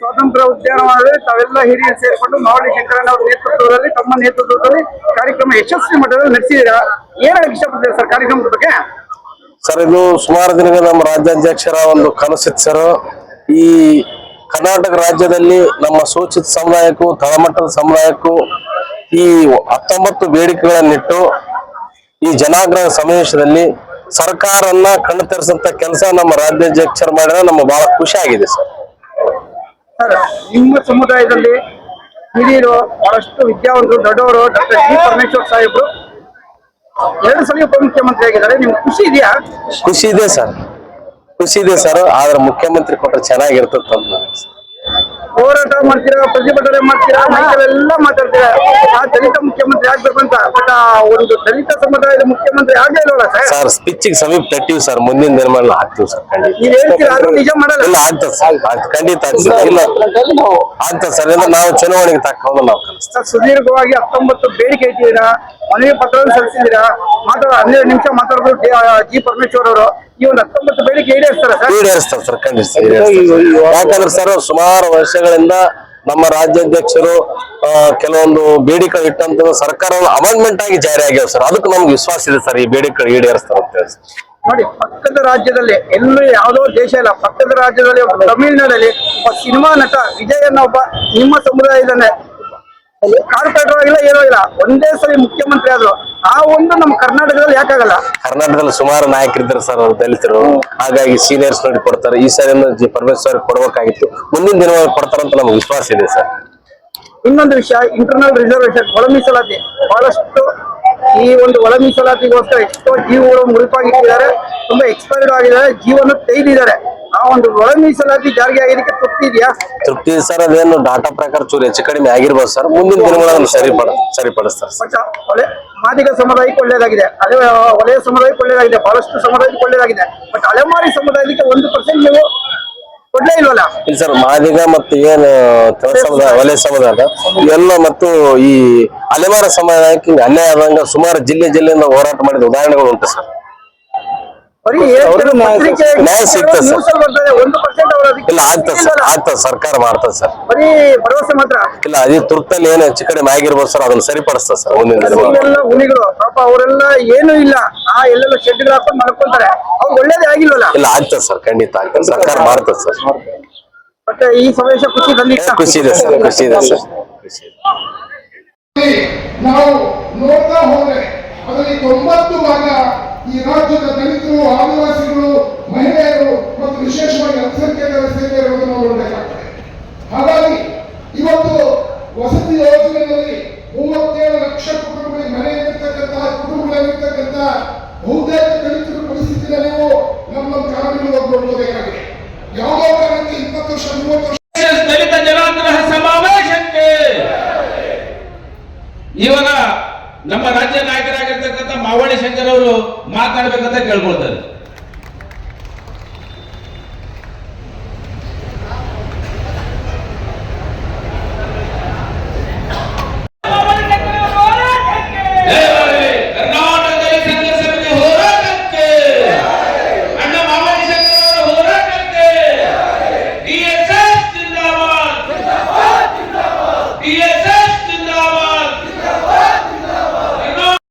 ಸ್ವಾತಂತ್ರ್ಯ ಉದ್ಯಾನವನದಲ್ಲಿ ತಾವೆಲ್ಲ ಹಿರಿಯರು ಸೇರಿಕೊಂಡು ಮಾವಳಿ ಶಂಕರಣ್ಣ ಅವರ ನೇತೃತ್ವದಲ್ಲಿ ತಮ್ಮ ನೇತೃತ್ವದಲ್ಲಿ ಕಾರ್ಯಕ್ರಮ ಯಶಸ್ವಿ ಮಟ್ಟದಲ್ಲಿ ನಡೆಸಿದ್ದೀರಾ. ಏನ್ ಹೇಳಕ್ ಇಷ್ಟಪಡ್ತೀರಾ ಸರ್ ಕಾರ್ಯಕ್ರಮದ ಬಗ್ಗೆ? ಸರ್, ಇದು ಸುಮಾರು ದಿನಗಳ ನಮ್ಮ ರಾಜ್ಯಾಧ್ಯಕ್ಷರ ಒಂದು ಕನಸಿತ್ತು ಸರ್. ಈ ಕರ್ನಾಟಕ ರಾಜ್ಯದಲ್ಲಿ ನಮ್ಮ ಸೂಚಿತ ಸಮುದಾಯಕ್ಕೂ ತಳಮಟ್ಟದ ಸಮುದಾಯಕ್ಕೂ ಈ 19 ಬೇಡಿಕೆಗಳನ್ನಿಟ್ಟು ಈ ಜನಾಗ್ರಹ ಸಮಾವೇಶದಲ್ಲಿ ಸರ್ಕಾರನ್ನ ಕಣ್ಣು ತೆರೆಸಂತ ಕೆಲಸ ನಮ್ಮ ರಾಜ್ಯಾಧ್ಯಕ್ಷರು ಮಾಡಿದ್ರೆ ನಮ್ಗೆ ಬಹಳ ಖುಷಿ ಆಗಿದೆ ಸರ್. ನಿಮ್ಮ ಸಮುದಾಯದಲ್ಲಿ ಹಿರಿಯರು ಬಹಳಷ್ಟು ವಿದ್ಯಾವಂತರು ದೊಡ್ಡವರು ಡಾಕ್ಟರ್ ಜಿ ಪರಮೇಶ್ವರ್ ಸಾಹೇಬ್ರು 2 ಸಲ ಉಪಮುಖ್ಯಮಂತ್ರಿ ಆಗಿದ್ದಾರೆ. ನಿಮ್ಗೆ ಖುಷಿ ಇದೆಯಾ? ಖುಷಿ ಇದೆ ಸರ್, ಖುಷಿ ಇದೆ ಸರ್. ಆದ್ರೆ ಮುಖ್ಯಮಂತ್ರಿ ಕೊಟ್ಟರೆ ಚೆನ್ನಾಗಿರ್ತದೆ ಅಂತ ಹೋರಾಟ ಮಾಡ್ತೀರಾ, ಪ್ರತಿಭಟನೆ ಮಾಡ್ತೀರಾ, ಮೈಕಲೆಲ್ಲ ಮಾತಾಡ್ತೀರಾ ಆ ದಲಿತ ಮುಖ್ಯಮಂತ್ರಿ ಆಗ್ಬೇಕು ಅಂತ. ಬಟ್ ಒಂದು ದಲಿತ ಸಮುದಾಯದ ಮುಖ್ಯಮಂತ್ರಿ ಆಗೇ ಇಲ್ವಲ್ಲ ಸರ್? ಸ್ಪಿಚ್ಗೆ ಸಮೀಪ ತಟ್ಟಿವಿ ಸರ್, ಮುಂದಿನ ದಿನಗಳಲ್ಲಿ ಆಗ್ತೀವಿ ಸರ್. ನೀವ್ ಹೇಳ್ತೀರಾ ಆದ್ರೂ ನಿಜ ಮಾಡಲ್ಲ? ಇಲ್ಲ, ಆಗ್ತದೆ ಸರ್, ಖಂಡಿತ ಆಗ್ತದೆ. ಇಲ್ಲ ಆಗ್ತದೆ ಸರ್, ಇಲ್ಲ ನಾವು ಚುನಾವಣೆಗೆ ತಕ್ಕೊಂಡು ನಾವು ಕಲಿಸ್ತೀವಿ. ಸುದೀರ್ಘವಾಗಿ 19 ಬೇಡಿಕೆ ಇಟ್ಟಿದ್ದೀರಾ, ಮನವಿ ಪತ್ರವನ್ನು ಸಲ್ಲಿಸಿದ್ದೀರಾ. 12 ನಿಮಿಷ ಮಾತಾಡಿದ್ರು ಜಿ ಪರಮೇಶ್ವರ್ ಅವರು. ಈ ಒಂದು 19 ಬೇಡಿಕೆ ಈಡೇರಿಸ್ತಾರೆ ಸರ್? ಈಡೇರಿಸ್ತಾರೆ ಸರ್, ಖಂಡಿತ. ಯಾಕಂದ್ರೆ ಸರ್, ಸುಮಾರು ವರ್ಷಗಳಿಂದ ನಮ್ಮ ರಾಜ್ಯಾಧ್ಯಕ್ಷರು ಕೆಲವೊಂದು ಬೇಡಿಕೆ ಇಟ್ಟಂತ ಸರ್ಕಾರ ಅಮೆಂಡ್ಮೆಂಟ್ ಆಗಿ ಜಾರಿ ಆಗ್ಯಾವ ಸರ್. ಅದಕ್ಕೆ ನಮ್ಗೆ ವಿಶ್ವಾಸ ಇದೆ ಸರ್, ಈ ಬೇಡಿಕೆ ಈಡೇರಿಸ್ತಾರೆ ಅಂತ ಹೇಳಿ. ನೋಡಿ, ಪಕ್ಕದ ರಾಜ್ಯದಲ್ಲಿ ಎಲ್ಲೂ ಯಾವುದೋ ದೇಶ ಇಲ್ಲ, ಪಕ್ಕದ ರಾಜ್ಯದಲ್ಲಿ ತಮಿಳುನಾಡಲ್ಲಿ ಒಬ್ಬ ಸಿನಿಮಾ ನಟ ವಿಜಯ್ ಅನ್ನೋ ಒಬ್ಬ ನಿಮ್ಮ ಸಮುದಾಯದನ್ನೇ ಕಾರ್ಪೊರೇಟರ್ ಆಗಿಲ್ಲ, ಏನೋ ಇಲ್ಲ, ಒಂದೇ ಸರಿ ಮುಖ್ಯಮಂತ್ರಿ ಆದ್ರು. ಆ ಒಂದು ನಮ್ಮ ಕರ್ನಾಟಕದಲ್ಲಿ ಯಾಕಾಗಲ್ಲ? ಕರ್ನಾಟಕದಲ್ಲಿ ಸುಮಾರು ನಾಯಕರಿದ್ದಾರೆ ಸರ್, ಅವರು ದಲಿತರು. ಹಾಗಾಗಿ ಸೀನಿಯರ್ಸ್ ನೋಡಿ ಕೊಡ್ತಾರೆ. ಈ ಸಾರಿ ಜಿ ಪರಮೇಶ್ವರ್ ಕೊಡ್ಬೇಕಾಗಿತ್ತು, ಮುಂದಿನ ದಿನವಾಗಿ ಕೊಡ್ತಾರಂತ ನಮ್ಗೆ ವಿಶ್ವಾಸ ಇದೆ ಸರ್. ಇನ್ನೊಂದು ವಿಷಯ, ಇಂಟರ್ನಲ್ ರಿಸರ್ವೇಶನ್, ಒಳ ಮೀಸಲಾತಿ. ಬಹಳಷ್ಟು ಈ ಒಂದು ಒಳ ಮೀಸಲಾತಿಗೋಸ್ಕರ ಎಷ್ಟೋ ಜೀವಗಳು ಮುಡಿಪಾಗಿಟ್ಟಿದ್ದಾರೆ, ತುಂಬಾ ಎಕ್ಸ್ಪೈರ್ಡ್ ಆಗಿದ್ದಾರೆ, ಜೀವನ ತೆಗೆದಿದ್ದಾರೆ. ಆ ಒಂದು ಒಳ ಮೀಸಲಾತಿ ಜಾರಿಗೆ ಆಗಿದ್ದಕ್ಕೆ ತೃಪ್ತಿ ಇದೆಯಾ? ತೃಪ್ತಿ ಸರ್, ಅದೇನು ಡಾಟಾ ಪ್ರಕಾರ ಚೂರು ಹೆಚ್ಚು ಕಡಿಮೆ ಆಗಿರ್ಬೋದು ಸರ್. ಮುಂದಿನ ದಿನಗಳನ್ನು ಸರಿಪಡಿಸ್ತಾರೆ. ಮಾದಿಗ ಸಮುದಾಯಕ್ಕೆ ಒಳ್ಳೇದಾಗಿದೆ, ಅದೇ ವಲಯ ಸಮುದಾಯಕ್ಕೆ ಒಳ್ಳೇದಾಗಿದೆ, ಬಹಳಷ್ಟು ಸಮುದಾಯಕ್ಕೆ ಒಳ್ಳೇದಾಗಿದೆ. ಬಟ್ ಅಲೆಮಾರಿ ಸಮುದಾಯಕ್ಕೆ 1% ನೀವು ಕೊಡ್ಲೇ ಇಲ್ವಲ್ಲ? ಇಲ್ಲ ಸರ್, ಮಾದಿಗ ಮತ್ತು ಏನು ಸಮುದಾಯ, ವಲಯ ಸಮುದಾಯ ಎಲ್ಲ ಮತ್ತು ಈ ಅಲೆಮಾರ ಸಮುದಾಯಕ್ಕೆ ಅನ್ಯಾಯ ಆದಂಗ ಸುಮಾರು ಜಿಲ್ಲೆಯಿಂದ ಹೋರಾಟ ಮಾಡಿದ ಉದಾಹರಣೆಗಳು ಉಂಟು ಸರ್. ನ್ಯಾಯ ಸಿಗ್ತದೆ ಸರ್. ಇಲ್ಲ, ಆಗ್ತದೆ, ಸರ್ಕಾರ ಮಾಡ್ತದೆ ಸರ್. ಬರೀ ಭರವಸೆ ಮಾತ್ರ ಇಲ್ಲ, ಅದೇ ತುರ್ತಲ್ಲಿ ಏನು ಹೆಚ್ಚು ಕಡಿಮೆ ಆಗಿರ್ಬೋದು ಸರ್, ಅದನ್ನ ಸರಿಪಡಿಸ್ತದೆ ಸರ್ ಮುಂದಿನ ದಿನ. ಹುಲಿಗಳು ಪಾಪ ಅವರೆಲ್ಲ ಏನು ಇಲ್ಲ, ಎಲ್ಲೆಲ್ಲ ಶೆಡ್ಗಳು ಹಾಕೊಂಡು ಮಾಡ್ಕೊಂತಾರೆ, ಅವ್ರು ಒಳ್ಳೇದೇ ಆಗಿಲ್ವಲ್ಲ? ಇಲ್ಲ, ಆಗ್ತದೆ ಸರ್, ಖಂಡಿತ ಆಗ್ತದೆ, ಸರ್ಕಾರ ಮಾಡ್ತದೆ ಸರ್. ಮತ್ತೆ ಈ ಸಮಾವೇಶ ಖುಷಿ ಬಂದಿದೆ? ಖುಷಿ ಇದೆ ಸರ್, ಖುಷಿ ಇದೆ ಸರ್. ನಾವು ನೋಡ್ತಾ ಹೋದ್ರೆ ಅದರಲ್ಲಿ 90 ಭಾಗ ಈ ರಾಜ್ಯದ ದಲಿತರು, ಆದಿವಾಸಿಗಳು, ಮಹಿಳೆಯರು ಮತ್ತು ವಿಶೇಷವಾಗಿ ಅಲ್ಪಸಂಖ್ಯಾತರ ಸೇರಿರುವುದನ್ನು ನಾವು ನೋಡಬೇಕಾಗ್ತದೆ. ಹಾಗಾಗಿ ಇವತ್ತು ವಸತಿ ಯೋಜನೆಯಲ್ಲಿ 37 ಲಕ್ಷ ಕುಟುಂಬಗಳಿಗೆ ಮನೆ ಇರ್ತಕ್ಕಂತಹ ಕುಟುಂಬಗಳಿರ್ತಕ್ಕಂಥ ಬಹುತೇಕ ದಲಿತರ ಪರಿಸ್ಥಿತಿನ ನೀವು ನಮ್ಮ ಕಾರಣಗಳು ನೋಡಬೇಕಾಗಿದೆ. ಯಾವುದೋ ಕಾರಣಕ್ಕೆ 20 ವರ್ಷ 30 ವರ್ಷ ದಲಿತ ಜನಾಗ್ರಹ ಸಮಾವೇಶಕ್ಕೆ ಇವಾಗ ನಮ್ಮ ರಾಜ್ಯ ನಾಯಕರಾಗಿರ್ತಕ್ಕಂಥ ಮಾವಳಿ ಶಂಕರ್ ಅವರು ಮಾತನಾಡಬೇಕಂತ ಕೇಳ್ಕೊಳ್ತಾರೆ.